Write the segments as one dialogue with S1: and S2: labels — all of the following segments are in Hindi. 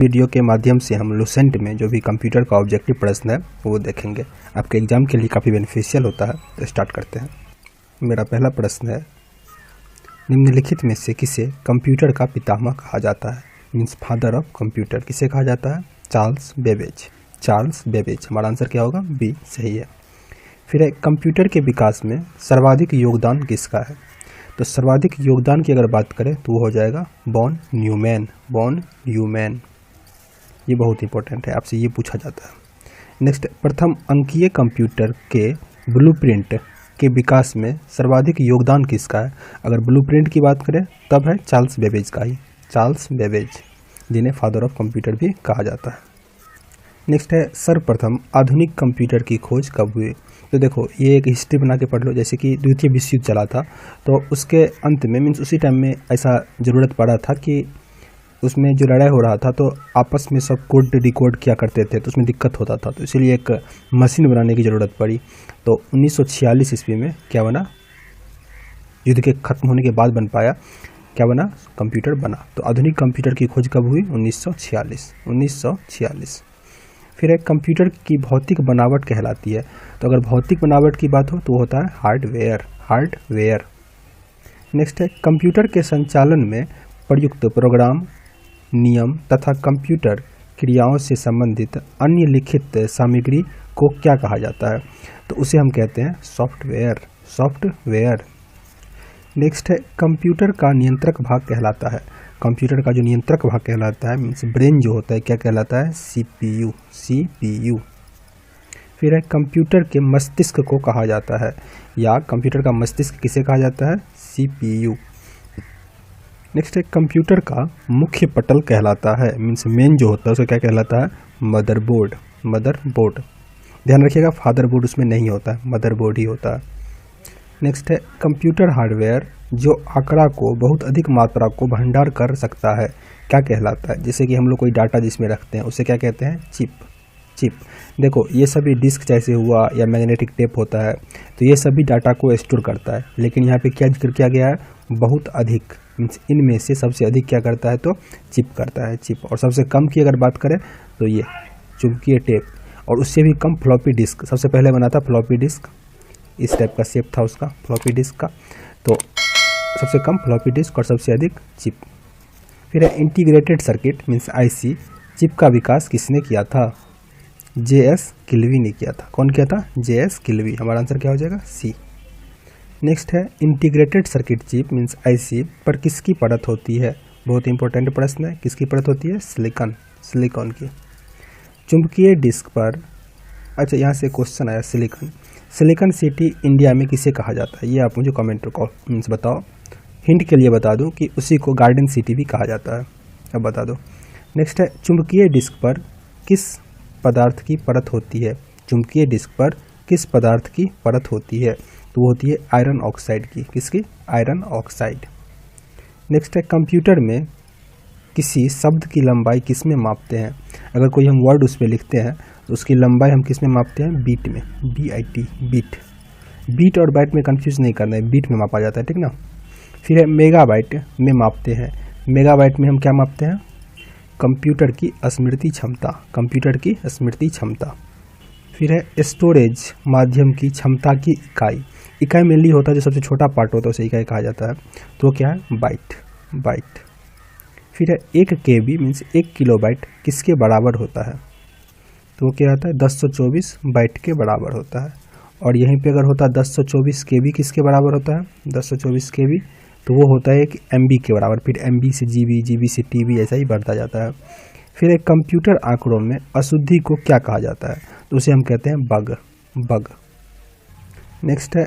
S1: वीडियो के माध्यम से हम लुसेंट में जो भी कंप्यूटर का ऑब्जेक्टिव प्रश्न है वो देखेंगे। आपके एग्जाम के लिए काफ़ी बेनिफिशियल होता है। तो स्टार्ट करते हैं। मेरा पहला प्रश्न है, निम्नलिखित में से किसे कंप्यूटर का पितामह कहा जाता है? मीन्स फादर ऑफ कंप्यूटर किसे कहा जाता है? Charles Babbage. Charles Babbage. हमारा आंसर क्या होगा? बी सही है। फिर है, कंप्यूटर के विकास में सर्वाधिक योगदान किसका है? तो सर्वाधिक योगदान की अगर बात करें तो वो हो जाएगा वॉन न्यूमैन। वॉन न्यूमैन, ये बहुत इंपॉर्टेंट है, आपसे ये पूछा जाता है। नेक्स्ट, प्रथम अंकीय कंप्यूटर के ब्लूप्रिंट के विकास में सर्वाधिक योगदान किसका है? अगर ब्लूप्रिंट की बात करें तब है चार्ल्स बेबेज का ही। चार्ल्स बेबेज, जिन्हें फादर ऑफ कंप्यूटर भी कहा जाता है। नेक्स्ट है, सर्वप्रथम आधुनिक कंप्यूटर की खोज कब हुई? तो देखो, ये एक हिस्ट्री बना के पढ़ लो। जैसे कि द्वितीय विश्व युद्ध चला था तो उसके अंत में मीन्स उसी टाइम में ऐसा ज़रूरत पड़ा था कि उसमें जो लड़ाई हो रहा था तो आपस में सब कोड डिकोड किया करते थे, तो उसमें दिक्कत होता था। तो इसीलिए एक मशीन बनाने की ज़रूरत पड़ी। तो 1946 ईस्वी में क्या बना? युद्ध के खत्म होने के बाद बन पाया। क्या बना? कंप्यूटर बना। तो आधुनिक कंप्यूटर की खोज कब हुई? 1946। 1946। फिर एक कंप्यूटर की भौतिक बनावट कहलाती है। तो अगर भौतिक बनावट की बात हो तो होता है हार्डवेयर। हार्डवेयर। नेक्स्ट है, कंप्यूटर के संचालन में प्रयुक्त प्रोग्राम, नियम तथा कंप्यूटर क्रियाओं से संबंधित अन्य लिखित सामग्री को क्या कहा जाता है? तो उसे हम कहते हैं सॉफ्टवेयर। सॉफ्टवेयर। नेक्स्ट है, कंप्यूटर का नियंत्रक भाग कहलाता है। कंप्यूटर का जो नियंत्रक भाग कहलाता है मीन्स ब्रेन जो होता है, क्या कहलाता है? सीपीयू। सीपीयू। फिर है, कंप्यूटर के मस्तिष्क को कहा जाता है, या कंप्यूटर का मस्तिष्क किसे कहा जाता है? सीपीयू। नेक्स्ट है, कंप्यूटर का मुख्य पटल कहलाता है, मीन्स मेन जो होता है उसका क्या कहलाता है? मदरबोर्ड। मदरबोर्ड। ध्यान रखिएगा, फादरबोर्ड उसमें नहीं होता है, मदरबोर्ड ही होता है। नेक्स्ट है, कंप्यूटर हार्डवेयर जो आंकड़ा को बहुत अधिक मात्रा को भंडार कर सकता है, क्या कहलाता है? जैसे कि हम लोग कोई डाटा जिसमें रखते हैं उसे क्या कहते हैं? चिप। चिप। देखो, ये सभी डिस्क जैसे हुआ या मैग्नेटिक टेप होता है, तो ये सभी डाटा को स्टोर करता है। लेकिन यहाँ पे क्या जिक्र किया गया है? बहुत अधिक, मीन्स इनमें से सबसे अधिक क्या करता है? तो चिप करता है, चिप। और सबसे कम की अगर बात करें तो ये चुंबकीय टेप, और उससे भी कम फ्लॉपी डिस्क। सबसे पहले बना था फ्लॉपी डिस्क, इस टाइप का शेप था उसका फ्लॉपी डिस्क का। तो सबसे कम फ्लॉपी डिस्क और सबसे अधिक चिप। फिर है, integrated circuit means IC, chip का विकास किसने किया था? JS किल्वी ने किया था। कौन किया था? JS किल्वी। हमारा आंसर क्या हो जाएगा? सी। नेक्स्ट है, integrated circuit chip means IC पर किसकी परत होती है? बहुत इंपॉर्टेंट प्रश्न है। किसकी परत होती है? सिलिकॉन। सिलिकॉन की। चुंबकीय डिस्क पर, अच्छा यहाँ से क्वेश्चन आया, सिलिकॉन। सिलिकॉन सिटी इंडिया में किसे कहा जाता है? ये आप मुझे कमेंट मीन्स बताओ। हिंट के लिए बता दूं कि उसी को गार्डन सिटी भी कहा जाता है। अब बता दो। नेक्स्ट है, चुंबकीय डिस्क पर किस पदार्थ की परत होती है? चुंबकीय डिस्क पर किस पदार्थ की परत होती है? तो वो होती है आयरन ऑक्साइड की। किसकी? Iron oxide. नेक्स्ट है, कंप्यूटर में किसी शब्द की लंबाई किस में मापते हैं? अगर कोई हम वर्ड उस पर लिखते हैं तो उसकी लंबाई हम किस में मापते हैं? बीट में। BIT, bit. बीट और बाइट में कंफ्यूज नहीं करना है, बीट में मापा जाता है, ठीक ना। फिर है, मेगाबाइट में मापते हैं। मेगाबाइट में हम क्या मापते हैं? कंप्यूटर की स्मृति क्षमता। कंप्यूटर की स्मृति क्षमता। फिर है, स्टोरेज माध्यम की क्षमता की इकाई। इकाई मेनली होता है जो सबसे छोटा पार्ट होता है उसे इकाई कहा जाता है। तो क्या है? बाइट। बाइट। फिर है, 1 KB मीन्स 1 किलोबाइट किसके बराबर होता है? तो वो क्या होता है? 1024 बाइट के बराबर होता है। और यहीं पे अगर होता है 1024 KB किसके बराबर होता है? 1024 KB तो वो होता है एक MB के बराबर। फिर MB से GB, GB से TB, ऐसा ही बढ़ता जाता है। फिर एक, कंप्यूटर आंकड़ों में अशुद्धि को क्या कहा जाता है? तो उसे हम कहते हैं बग। बग। नेक्स्ट है,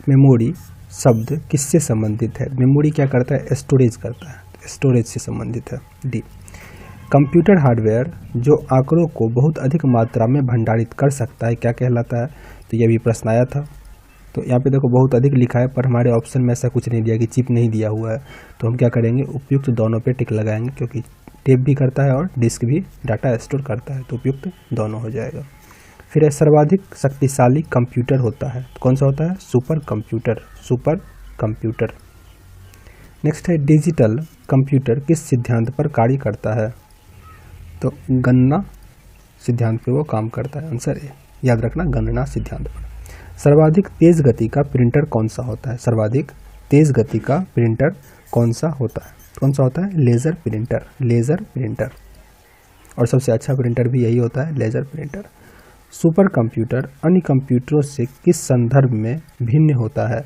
S1: मेमोरी शब्द किससे संबंधित है? मेमोरी क्या करता है? स्टोरेज करता है, स्टोरेज से संबंधित है। डी। कंप्यूटर हार्डवेयर जो आंकड़ों को बहुत अधिक मात्रा में भंडारित कर सकता है, क्या कहलाता है? तो यह भी प्रश्न आया था। तो यहाँ पे देखो बहुत अधिक लिखा है, पर हमारे ऑप्शन में ऐसा कुछ नहीं दिया कि चिप नहीं दिया हुआ है। तो हम क्या करेंगे? उपयुक्त दोनों पे टिक लगाएंगे, क्योंकि टेप भी करता है और डिस्क भी डाटा स्टोर करता है, तो उपयुक्त दोनों हो जाएगा। फिर सर्वाधिक शक्तिशाली कंप्यूटर होता है, तो कौन सा होता है? Super computer. Super computer. Next है, डिजिटल कंप्यूटर किस सिद्धांत पर कार्य करता है? तो गणना सिद्धांत पे वो काम करता है। आंसर ए, याद रखना गणना सिद्धांत पर। सर्वाधिक तेज गति का प्रिंटर कौन सा होता है? सर्वाधिक तेज गति का प्रिंटर कौन सा होता है? कौन सा होता है? Laser printer, laser printer. और सबसे अच्छा प्रिंटर भी यही होता है, लेज़र प्रिंटर। सुपर कंप्यूटर अन्य कंप्यूटरों से किस संदर्भ में भिन्न होता है?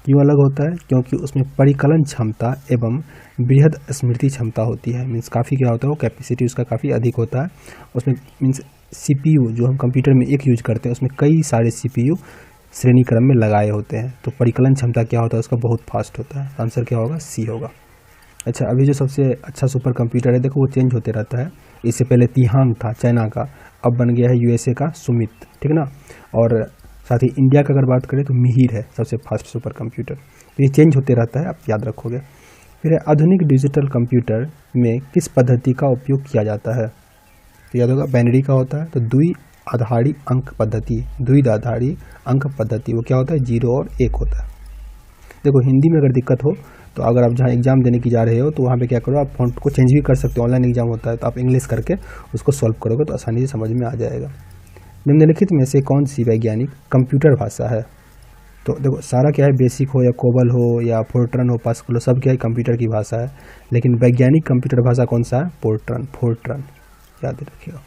S1: क्यों अलग होता है? क्योंकि उसमें परिकलन क्षमता एवं बृहद स्मृति क्षमता होती है। मीन्स काफ़ी क्या होता है, वो कैपेसिटी उसका काफ़ी अधिक होता है। उसमें मीन्स CPU जो हम कंप्यूटर में एक यूज करते हैं, उसमें कई सारे CPU श्रेणी क्रम में लगाए होते हैं। तो परिकलन क्षमता क्या होता है उसका, बहुत फास्ट होता है। आंसर क्या होगा? सी होगा। अच्छा, अभी जो सबसे अच्छा सुपर कंप्यूटर है देखो, वो चेंज होते रहता है। इससे पहले तिहांग था चाइना का, अब बन गया है USA का सुमित, ठीक ना। और साथ ही इंडिया का अगर बात करें तो मिहिर है सबसे फास्ट सुपर कंप्यूटर। तो ये चेंज होते रहता है, आप याद रखोगे। फिर आधुनिक डिजिटल कंप्यूटर में किस पद्धति का उपयोग किया जाता है? तो याद होगा बाइनरी का होता है। तो द्विआधारी अंक पद्धति, द्विआधारी अंक पद्धति वो क्या होता है? 0 और 1 होता है। देखो हिंदी में अगर दिक्कत हो तो अगर आप जहाँ एग्जाम देने की जा रहे हो तो वहाँ पे क्या करो, आप फॉन्ट को चेंज भी कर सकते हो। ऑनलाइन एग्जाम होता है तो आप इंग्लिश करके उसको सॉल्व करोगे तो आसानी से समझ में आ जाएगा। निम्नलिखित में से कौन सी वैज्ञानिक कंप्यूटर भाषा है? तो देखो सारा क्या है, बेसिक हो या कोबल हो या फोर्ट्रन हो, पास्कल हो, सब क्या है कंप्यूटर की भाषा है। लेकिन वैज्ञानिक कंप्यूटर भाषा कौन सा है? फोर्ट्रन, फोर्ट्रन याद रखिएगा।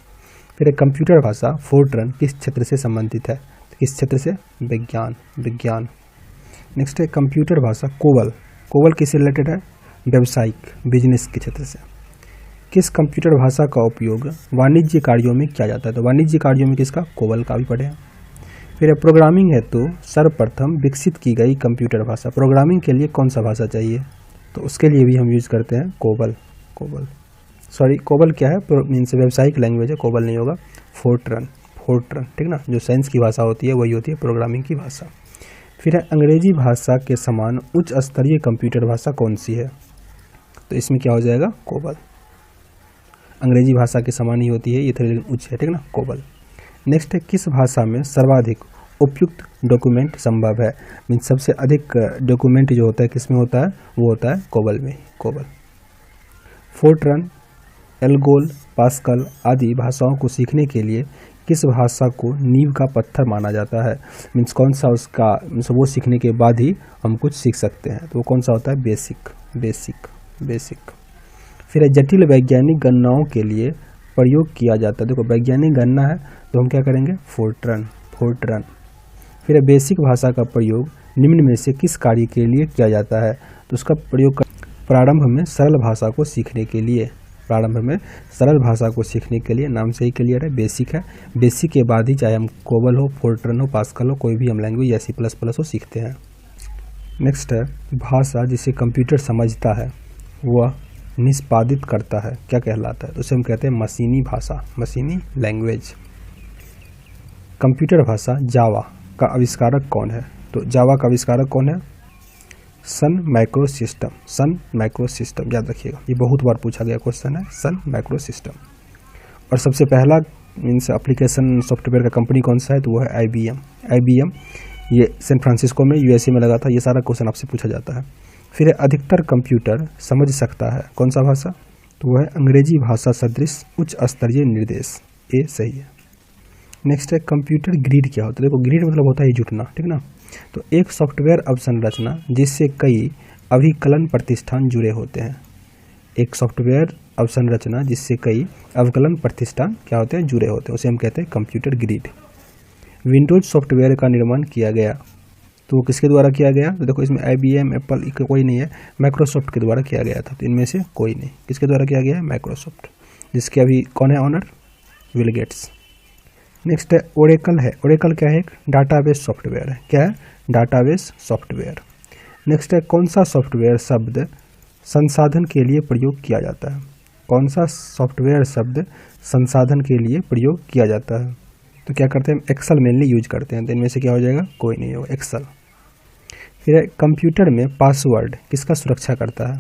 S1: फिर एक कंप्यूटर भाषा फोर्ट्रन किस क्षेत्र से संबंधित है? तो किस क्षेत्र से? विज्ञान, विज्ञान। नेक्स्ट है कंप्यूटर भाषा कोबल, कोबल किससे रिलेटेड है? व्यावसायिक, बिजनेस के क्षेत्र से। किस कंप्यूटर भाषा का उपयोग वाणिज्य कार्यों में किया जाता है? तो वाणिज्य कार्यों में किसका? कोबल का भी पढ़े। फिर प्रोग्रामिंग हेतु सर्वप्रथम विकसित की गई कंप्यूटर भाषा, प्रोग्रामिंग के लिए कौन सा भाषा चाहिए? तो उसके लिए भी हम यूज करते हैं कोबल, कोबल सॉरी कोबल क्या है? मीन्स व्यावसायिक लैंग्वेज है, कोबल नहीं होगा, फोर्ट्रन, फोर्ट्रन, ठीक ना। जो साइंस की भाषा होती है वही होती है प्रोग्रामिंग की भाषा। फिर है अंग्रेजी भाषा के समान उच्च स्तरीय कंप्यूटर भाषा कौन सी है? तो इसमें क्या हो जाएगा? कोबल। अंग्रेजी भाषा के समान ही होती है, ये थोड़ी उच्च है, ठीक ना, कोबल। नेक्स्ट है किस भाषा में सर्वाधिक उपयुक्त डॉक्यूमेंट संभव है? मीन्स सबसे अधिक डॉक्यूमेंट जो होता है किस में होता है? वो होता है कोबल में, कोबल। फोर्ट्रन, एल्गोल, पास्कल आदि भाषाओं को सीखने के लिए किस भाषा को नींव का पत्थर माना जाता है? मीन्स कौन सा उसका, मीन्स वो सीखने के बाद ही हम कुछ सीख सकते हैं, तो वो कौन सा होता है? Basic, basic, basic. फिर जटिल वैज्ञानिक गणनाओं के लिए प्रयोग किया जाता है। देखो वैज्ञानिक गणना है तो हम क्या करेंगे? Fortran, Fortran. फिर बेसिक भाषा का प्रयोग निम्न में से किस कार्य के लिए किया जाता है? तो उसका प्रयोग प्रारंभ में सरल भाषा को सीखने के लिए, प्रारंभ में सरल भाषा को सीखने के लिए, नाम से ही क्लियर है, बेसिक है। बेसिक के बाद ही चाहे हम कोबल हो, फोर्ट्रन हो, पास्कल हो, कोई भी हम लैंग्वेज या C++ हो सीखते हैं। नेक्स्ट है भाषा जिसे कंप्यूटर समझता है वह निष्पादित करता है क्या कहलाता है? तो उसे हम कहते हैं मशीनी भाषा, मशीनी लैंग्वेज। कंप्यूटर भाषा जावा का आविष्कारक कौन है? तो जावा का आविष्कारक कौन है? Sun micro system, Sun micro system याद रखिएगा, ये बहुत बार पूछा गया क्वेश्चन है, सन माइक्रो सिस्टम। और सबसे पहला मीन्स एप्लीकेशन सॉफ्टवेयर का कंपनी कौन सा है? तो वो है IBM, IBM ये सैन फ्रांसिस्को में USA में लगा था। ये सारा क्वेश्चन आपसे पूछा जाता है। फिर अधिकतर कंप्यूटर समझ सकता है कौन सा भाषा? तो वह है अंग्रेजी भाषा सदृश उच्च स्तरीय निर्देश, ये सही है। नेक्स्ट है कंप्यूटर ग्रिड क्या होता है? देखो ग्रिड मतलब होता है जुटना, ठीक ना। तो एक सॉफ्टवेयर अवसंरचना जिससे कई अभिकलन प्रतिष्ठान जुड़े होते हैं, एक सॉफ्टवेयर अवसंरचना जिससे कई अवकलन प्रतिष्ठान क्या होते हैं? जुड़े होते हैं, उसे हम कहते हैं कंप्यूटर ग्रिड। विंडोज सॉफ्टवेयर का निर्माण किया गया तो वो किसके द्वारा किया गया? तो देखो इसमें IBM, एप्पल कोई नहीं है, माइक्रोसॉफ्ट के द्वारा किया गया था। तो इनमें से कोई नहीं, किसके द्वारा किया गया है? माइक्रोसॉफ्ट, जिसके अभी कौन है ऑनर? Bill Gates. नेक्स्ट है ओरेकल है, ओरेकल क्या है? एक डाटाबेस सॉफ्टवेयर है, क्या है? Database software. नेक्स्ट है कौन सा सॉफ्टवेयर शब्द संसाधन के लिए प्रयोग किया जाता है? कौन सा सॉफ्टवेयर शब्द संसाधन के लिए प्रयोग किया जाता है? तो क्या करते हैं? एक्सेल मेनली यूज करते हैं। तो इनमें से क्या हो जाएगा? कोई नहीं होगा, एक्सेल। फिर कंप्यूटर में पासवर्ड किसका सुरक्षा करता है?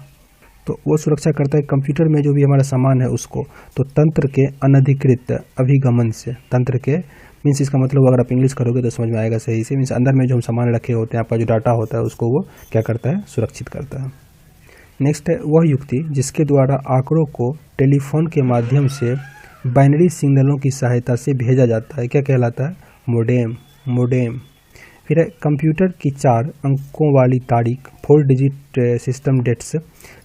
S1: तो वो सुरक्षा करता है कंप्यूटर में जो भी हमारा सामान है उसको, तो तंत्र के अनधिकृत अभिगमन से, तंत्र के मीन्स इसका मतलब अगर आप इंग्लिश करोगे तो समझ में आएगा सही से, मीन्स अंदर में जो हम सामान रखे होते हैं, आपका जो डाटा होता है उसको वो क्या करता है? सुरक्षित करता है। नेक्स्ट है वह युक्ति जिसके द्वारा आंकड़ों को टेलीफोन के माध्यम से बाइनरी सिग्नलों की सहायता से भेजा जाता है, क्या कहलाता है? मोडेम। मोडेम। फिर है कंप्यूटर की 4 अंकों वाली तारीख 4 डिजिट सिस्टम डेट्स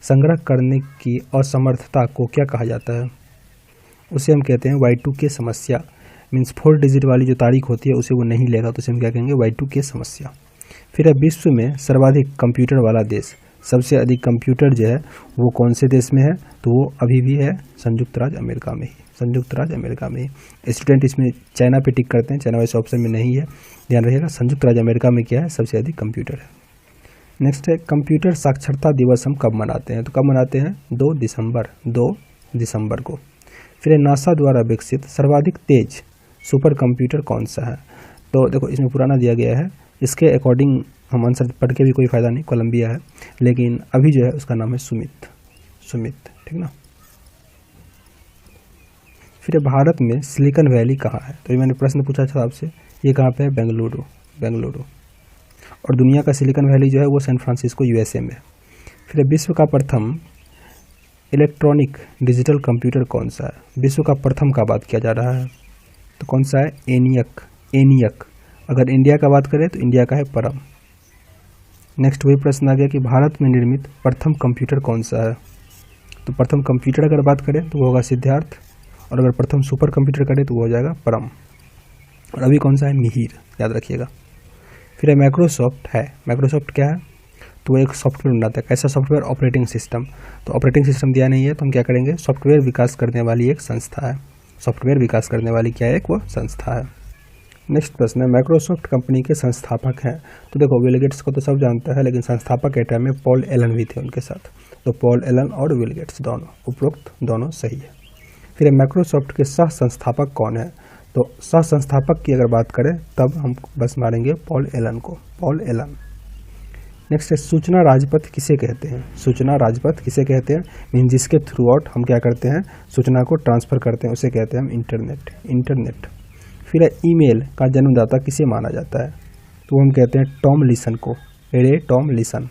S1: संग्रह करने की असमर्थता को क्या कहा जाता है? उसे हम कहते हैं Y2K समस्या। मीन्स 4 डिजिट वाली जो तारीख होती है उसे वो नहीं लेगा, तो उसे हम क्या कहेंगे? Y2K समस्या। फिर है विश्व में सर्वाधिक कंप्यूटर वाला देश। सबसे अधिक कंप्यूटर जो है वो कौन से देश में है? तो वो अभी भी है संयुक्त राज्य अमेरिका में ही। संयुक्त राज्य अमेरिका में ही। स्टूडेंट इसमें चाइना पे टिक करते हैं, चाइना वैसे ऑप्शन में नहीं है, ध्यान रखिएगा। संयुक्त राज्य अमेरिका में क्या है? सबसे अधिक कंप्यूटर है। नेक्स्ट है कंप्यूटर साक्षरता दिवस हम कब मनाते हैं? तो कब मनाते हैं? 2 दिसंबर को। फिर नासा द्वारा विकसित सर्वाधिक तेज सुपर कंप्यूटर कौन सा है? तो देखो इसमें पुराना दिया गया है, इसके अकॉर्डिंग हम आंसर पढ़ के भी कोई फ़ायदा नहीं, कोलंबिया है, लेकिन अभी जो है उसका नाम है सुमित, ठीक ना। फिर भारत में सिलिकॉन वैली कहाँ है? तो ये मैंने प्रश्न पूछा था आपसे, ये कहाँ पे है? बेंगलुरु। और दुनिया का सिलिकॉन वैली जो है वो सैन फ्रांसिस्को USA में। फिर विश्व का प्रथम इलेक्ट्रॉनिक डिजिटल कंप्यूटर कौन सा है? विश्व का प्रथम का बात किया जा रहा है, तो कौन सा है? एनियक। अगर इंडिया का बात करें तो इंडिया का है परम। नेक्स्ट वही प्रश्न आ गया कि भारत में निर्मित प्रथम कंप्यूटर कौन सा है? तो प्रथम कंप्यूटर अगर बात करें तो वो होगा सिद्धार्थ, और अगर प्रथम सुपर कंप्यूटर करें तो वो हो जाएगा परम। और अभी कौन सा है? मिहिर, याद रखिएगा। फिर है माइक्रोसॉफ्ट क्या है? तो वो एक सॉफ्टवेयर बनाता है। कैसा सॉफ्टवेयर? Operating system. तो ऑपरेटिंग सिस्टम दिया नहीं है तो हम क्या करेंगे? सॉफ्टवेयर विकास करने वाली एक संस्था है। सॉफ्टवेयर विकास करने वाली क्या है? एक वो संस्था है। नेक्स्ट प्रश्न है माइक्रोसॉफ्ट कंपनी के संस्थापक हैं। तो देखो बिल गेट्स को तो सब जानता है, लेकिन संस्थापक के टाइम में पॉल एलन भी थे उनके साथ। तो पॉल एलन और बिल गेट्स दोनों, उपरोक्त दोनों सही है। फिर माइक्रोसॉफ्ट के सह संस्थापक कौन है? तो सह संस्थापक की अगर बात करें तब हम बस मारेंगे पॉल एलन को, पॉल एलन। नेक्स्ट है सूचना राजपथ किसे कहते हैं? सूचना राजपथ किसे कहते हैं? मीन जिसके थ्रू आउट हम क्या करते हैं? सूचना को ट्रांसफर करते हैं, उसे कहते हैं हम इंटरनेट। फिर है ईमेल का जन्मदाता किसे माना जाता है? तो हम कहते हैं टॉम लिसन को, टॉम लिसन।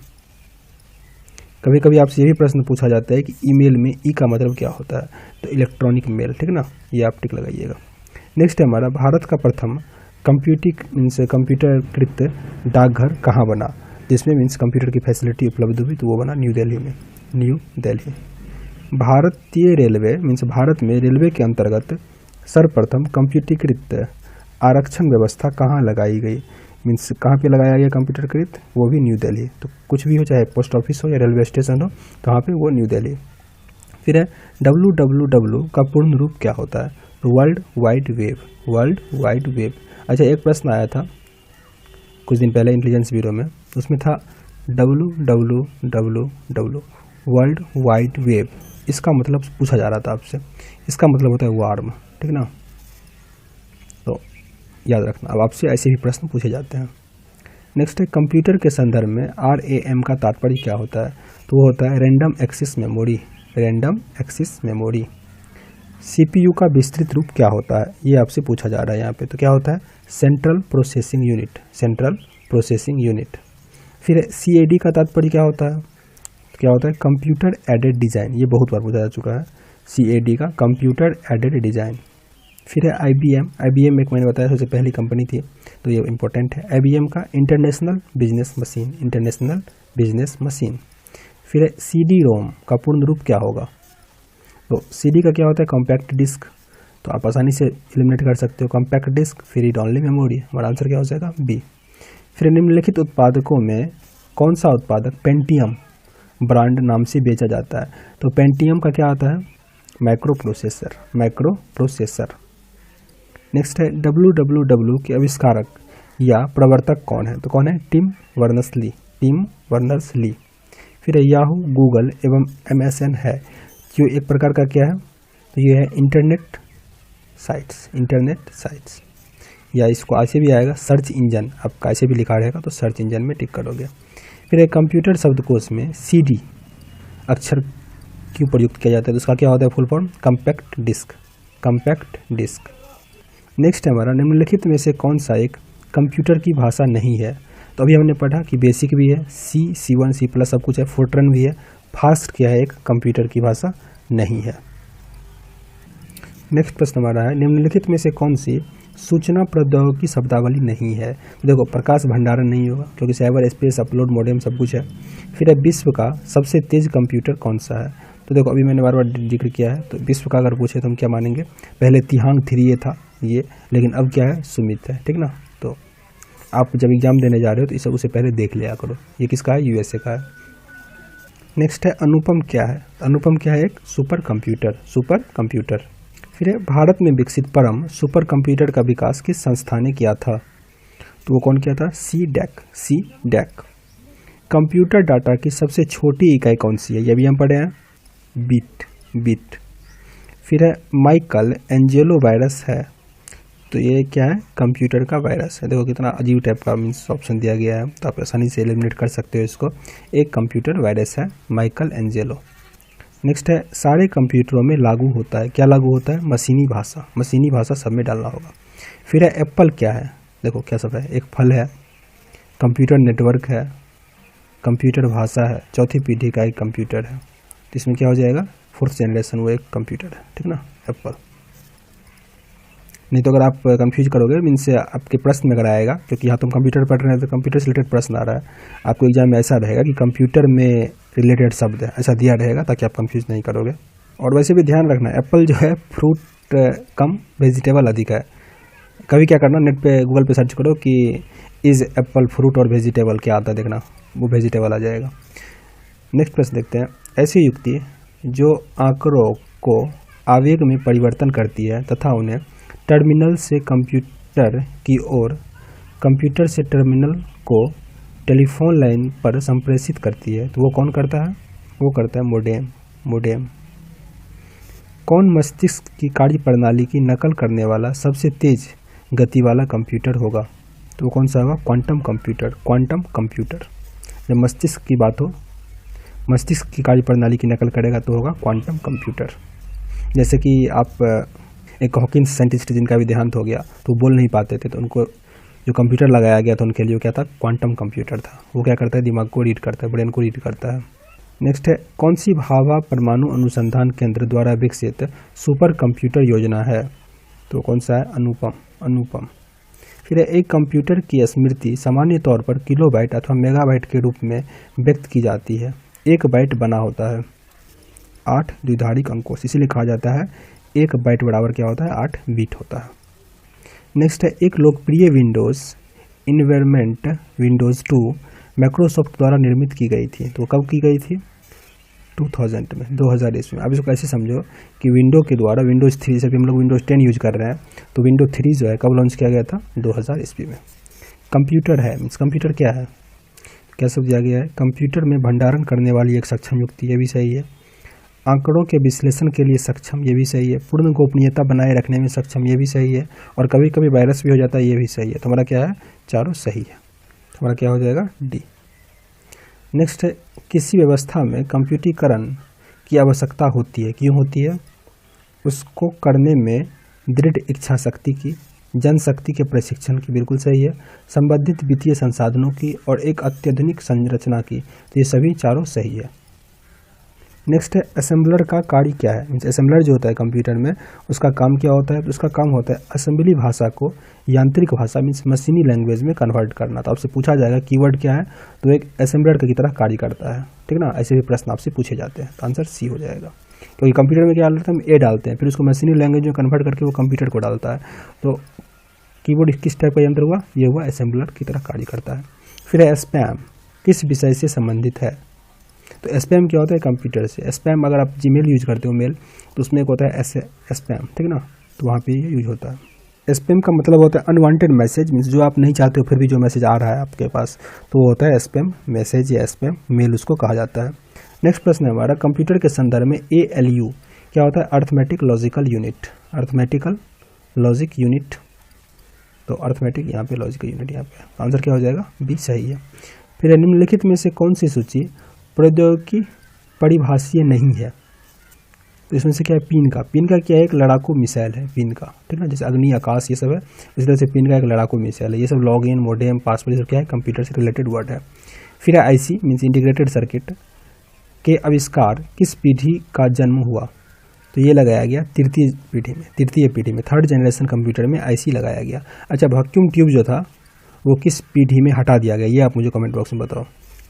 S1: कभी कभी आपसे ये भी प्रश्न पूछा जाता है कि ईमेल में ई का मतलब क्या होता है? तो इलेक्ट्रॉनिक मेल, ठीक ना, ये आप टिक लगाइएगा। नेक्स्ट है हमारा भारत का प्रथम कंप्यूटरकृत डाकघर कहाँ बना? जिसमें मीन्स कंप्यूटर की फैसिलिटी उपलब्ध हुई, तो वो बना न्यू दिल्ली में, न्यू दिल्ली। भारतीय रेलवे मीन्स भारत में रेलवे के अंतर्गत सर्वप्रथम कंप्यूटरीकृत आरक्षण व्यवस्था कहाँ लगाई गई? मीन्स कहाँ पे लगाया गया कंप्यूटरकृत? वो भी न्यू दिल्ली। तो कुछ भी हो, चाहे पोस्ट ऑफिस हो या रेलवे स्टेशन हो, कहाँ पे? वो न्यू दिल्ली। फिर है www का पूर्ण रूप क्या होता है? तो वर्ल्ड वाइड वेब। अच्छा, एक प्रश्न आया था कुछ दिन पहले इंटेलिजेंस ब्यूरो में, उसमें था www वर्ल्ड वाइड वेब, इसका मतलब पूछा जा रहा था आपसे। इसका मतलब होता है वार्म, ठीक ना, तो याद रखना। अब आपसे ऐसे भी प्रश्न पूछे जाते हैं। नेक्स्ट है कंप्यूटर के संदर्भ में RAM का तात्पर्य क्या होता है? तो वो होता है रैंडम एक्सेस मेमोरी। CPU का विस्तृत रूप क्या होता है? ये आपसे पूछा जा रहा है यहाँ पे। तो क्या होता है? Central processing unit. फिर CAD का तात्पर्य क्या होता है? तो क्या होता है? Computer aided design. ये बहुत बार पूछा जा चुका है, CAD का कंप्यूटर एडेड डिज़ाइन। फिर है IBM एक मैंने बताया सबसे पहली कंपनी थी, तो ये इंपॉर्टेंट है। IBM का इंटरनेशनल बिजनेस मशीन। फिर है CD-ROM का पूर्ण रूप क्या होगा? तो CD का क्या होता है? Compact disc. तो आप आसानी से एलिमिनेट कर सकते हो, कॉम्पैक्ट डिस्क फिर रीड ओनली मेमोरी। हमारा आंसर क्या हो जाएगा? B। फिर निम्नलिखित उत्पादकों में कौन सा उत्पादक पेंटियम ब्रांड नाम से बेचा जाता है? तो पेंटियम का क्या आता है? Micro processor. नेक्स्ट है www के आविष्कारक या प्रवर्तक कौन है? तो कौन है? Tim Berners Lee. फिर है याहू, गूगल एवं MSN है, जो एक प्रकार का क्या है? तो ये है इंटरनेट साइट्स, या इसको ऐसे भी आएगा सर्च इंजन। आपका ऐसे भी लिखा रहेगा तो सर्च इंजन में टिक करोगे। फिर एक कंप्यूटर शब्दकोश में CD अक्षर क्यों प्रयुक्त किया जाता है? तो इसका क्या होता है full form? Compact disc. Next है हमारा निम्नलिखित में से कौन सा एक कंप्यूटर की भाषा नहीं है? तो अभी हमने पढ़ा कि बेसिक भी है, C++, सब कुछ है, फोर्ट्रन भी है, फास्ट क्या है, एक कंप्यूटर की भाषा नहीं है। नेक्स्ट प्रश्न हमारा है, निम्नलिखित में से कौन सी सूचना प्रौद्योगिकी शब्दावली नहीं है। तो देखो, प्रकाश भंडारण नहीं होगा क्योंकि साइबर स्पेस, अपलोड, मॉडेम सब कुछ है। फिर है विश्व का सबसे तेज कंप्यूटर कौन सा है। तो देखो, अभी मैंने बार बार जिक्र किया है, तो विश्व का अगर पूछे तो हम क्या मानेंगे, पहले तिहांग 3 था ये, लेकिन अब क्या है, सुमित है, ठीक ना। तो आप जब एग्जाम देने जा रहे हो तो इस सब उसे पहले देख लिया करो। ये किसका है, यूएसए का है। नेक्स्ट है अनुपम क्या है। अनुपम क्या है, एक सुपर कंप्यूटर, सुपर कंप्यूटर। फिर है भारत में विकसित परम सुपर कंप्यूटर का विकास किस संस्था ने किया था। तो वो कौन किया था, सी डैक। कंप्यूटर डाटा की सबसे छोटी इकाई कौन सी है, ये भी हम पढ़े हैं, बिट। फिर है माइकल एंजेलो वायरस है, तो ये क्या है, कंप्यूटर का वायरस है। देखो कितना अजीब टाइप का मीन्स ऑप्शन दिया गया है, तो आप आसानी से एलिमिनेट कर सकते हो इसको। एक कंप्यूटर वायरस है माइकल एंजेलो। नेक्स्ट है सारे कंप्यूटरों में लागू होता है, क्या लागू होता है, मशीनी भाषा सब में डालना होगा। फिर है एप्पल क्या है, देखो क्या सब है, एक फल है, कंप्यूटर नेटवर्क है, कंप्यूटर भाषा है, चौथी पीढ़ी का एक कंप्यूटर है। तो इसमें क्या हो जाएगा, 4th जनरेशन वो एक कंप्यूटर है, ठीक ना, एप्पल। नहीं तो अगर आप कंफ्यूज करोगे मीन्स आपके प्रश्न में अगर आएगा, क्योंकि यहाँ तुम कंप्यूटर पढ़ रहे हैं तो कंप्यूटर से रिलेटेड प्रश्न आ रहा है, आपको एग्जाम में ऐसा रहेगा कि कंप्यूटर में रिलेटेड शब्द है, ऐसा दिया रहेगा ताकि आप कंफ्यूज नहीं करोगे। और वैसे भी ध्यान रखना, एप्पल जो है फ्रूट कम वेजिटेबल अधिक है। कभी क्या करना, नेट पे गूगल पे सर्च करो कि इज एप्पल फ्रूट और वेजिटेबल, क्या आता है देखना, वो वेजिटेबल आ जाएगा। नेक्स्ट प्रश्न देखते हैं, ऐसी युक्ति जो आंकड़ों को आवेग में परिवर्तन करती है तथा उन्हें टर्मिनल से कंप्यूटर की ओर, कंप्यूटर से टर्मिनल को टेलीफोन लाइन पर संप्रेषित करती है, तो वो कौन करता है, वो करता है मोडेम। कौन मस्तिष्क की कार्य प्रणाली की नकल करने वाला सबसे तेज गति वाला कंप्यूटर होगा। तो वो कौन सा होगा, क्वांटम कंप्यूटर। जब मस्तिष्क की बात हो, मस्तिष्क की कार्य प्रणाली की नकल करेगा तो होगा क्वांटम कंप्यूटर। जैसे कि आप एक हॉकिंस साइंटिस्ट जिनका भी देहांत हो गया, तो बोल नहीं पाते थे, तो उनको जो कंप्यूटर लगाया गया था उनके लिए क्या था, क्वांटम कंप्यूटर था। वो क्या करता है, दिमाग को रीड करता है, ब्रेन को रीड करता है। नेक्स्ट है, कौन सी भाभा परमाणु अनुसंधान केंद्र द्वारा विकसित सुपर कंप्यूटर योजना है। तो कौन सा है, अनुपम। फिर है, एक कंप्यूटर की स्मृति सामान्य तौर पर किलोबाइट अथवा मेगाबाइट के रूप में व्यक्त की जाती है। एक बाइट बना होता है 8 द्विधारिक अंकों से, इसीलिए कहा जाता है एक बाइट बराबर क्या होता है, 8 बिट होता है। नेक्स्ट है, एक लोकप्रिय विंडोज़ इन्वायरमेंट विंडोज़ 2 माइक्रोसॉफ्ट द्वारा निर्मित की गई थी। तो कब की गई थी, 2000 में, 2000 ईस्वी में। अब इसको कैसे समझो कि विंडो के द्वारा, विंडोज़ 3 से भी हम लोग विंडोज़ 10 यूज कर रहे हैं, तो विंडो 3 जो है कब लॉन्च किया गया था, 2000 ईस्वी में। कंप्यूटर है मीन्स कंप्यूटर क्या है, क्या सब दिया गया है, कंप्यूटर में भंडारण करने वाली एक सक्षम युक्ति, ये भी सही है। आंकड़ों के विश्लेषण के लिए सक्षम, ये भी सही है। पूर्ण गोपनीयता बनाए रखने में सक्षम, ये भी सही है। और कभी कभी वायरस भी हो जाता है, ये भी सही है। तो हमारा क्या है, चारों सही है। हमारा क्या हो जाएगा, डी। नेक्स्ट है, किसी व्यवस्था में कंप्यूटरीकरण की आवश्यकता होती है, क्यों होती है, उसको करने में दृढ़ इच्छा शक्ति की, जनशक्ति के प्रशिक्षण की, बिल्कुल सही है। संबंधित वित्तीय संसाधनों की और एक अत्याधुनिक संरचना की, तो ये सभी चारों सही है। नेक्स्ट है, असेंबलर का कार्य क्या है, मीन्स असेंबलर जो होता है कंप्यूटर में, उसका काम क्या होता है, तो उसका काम होता है असेंबली भाषा को यांत्रिक भाषा मीन्स मशीनी लैंग्वेज में कन्वर्ट करना। तो आपसे पूछा जाएगा कीवर्ड क्या है, तो एक असेंबलर की तरह कार्य करता है, ठीक ना। ऐसे भी प्रश्न आपसे पूछे जाते हैं, तो आंसर सी हो जाएगा। क्योंकि कंप्यूटर में क्या डालते हैं, हम ए डालते हैं, फिर उसको मशीनी लैंग्वेज में कन्वर्ट करके वो कंप्यूटर को डालता है। तो कीबोर्ड किस टाइप का यंत्र हुआ, ये हुआ असेंबलर की तरह कार्य करता है। फिर है स्पैम, किस विषय से संबंधित है, तो स्पैम क्या होता है, कंप्यूटर से। स्पैम अगर आप जीमेल यूज करते हो मेल, तो उसमें एक होता है स्पैम, ठीक ना, तो वहाँ पे ये यूज होता है। स्पैम का मतलब होता है अनवांटेड मैसेज, मीन्स जो आप नहीं चाहते हो फिर भी जो मैसेज आ रहा है आपके पास, तो वो होता है स्पैम मैसेज या स्पैम मेल, उसको कहा जाता है। नेक्स्ट प्रश्न है हमारा, कंप्यूटर के संदर्भ में ALU क्या होता है, arithmetic logical unit, arithmetical logic unit. तो अर्थमेटिक यहाँ पे, लॉजिकल यूनिट यहाँ पे, आंसर क्या हो जाएगा, बी सही है। फिर निम्नलिखित में से कौन सी सूची प्रौद्योगिकी परिभाषीय नहीं है, तो इसमें से क्या है, पिन का क्या है, एक लड़ाकू मिसाइल है पिन का, ठीक ना, जैसे अग्नि, आकाश, ये सब है, इस तरह से पिन का एक लड़ाकू मिसाइल है। ये सब लॉग इन, मोडेम, पासवर्ड, ये सब क्या है, कंप्यूटर से रिलेटेड वर्ड है। फिर है IC मीन्स इंटीग्रेटेड सर्किट, के आविष्कार किस पीढ़ी का जन्म हुआ? तो ये लगाया गया तृतीय पीढ़ी में, थर्ड जनरेशन कंप्यूटर में IC लगाया गया। अच्छा, वैक्यूम ट्यूब जो था वो किस पीढ़ी में हटा दिया गया, ये आप मुझे कमेंट बॉक्स में बताओ।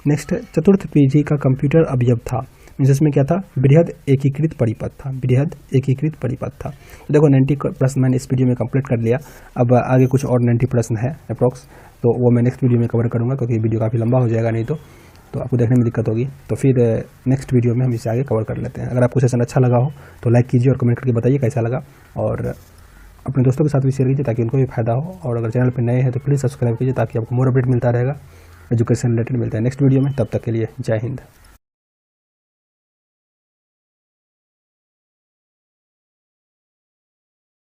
S1: नेक्स्ट, चतुर्थ पीढ़ी का कंप्यूटर अवयव था, मीन्स इसमें क्या था? बृहद एकीकृत परिपथ था, बृहद एकीकृत परिपथ था। तो देखो 90 प्रश्न मैंने इस वीडियो में कंप्लीट कर लिया। अब आगे कुछ और 90 प्रश्न है अप्रॉक्स, तो वो मैं नेक्स्ट वीडियो में कवर करूँगा, क्योंकि वीडियो काफ़ी लंबा हो जाएगा नहीं तो आपको देखने में दिक्कत होगी। तो फिर नेक्स्ट वीडियो में हम इसे आगे कवर कर लेते हैं। अगर आपको सेशन अच्छा लगा हो तो लाइक कीजिए और कमेंट करके बताइए कैसा लगा, और अपने दोस्तों के साथ भी शेयर कीजिए ताकि उनको भी फायदा हो। और अगर चैनल पर नए हैं तो प्लीज़ सब्सक्राइब कीजिए ताकि आपको मोर अपडेट मिलता रहेगा, एजुकेशन रिलेटेड मिलता है नेक्स्ट वीडियो में। तब तक के लिए जय हिंद।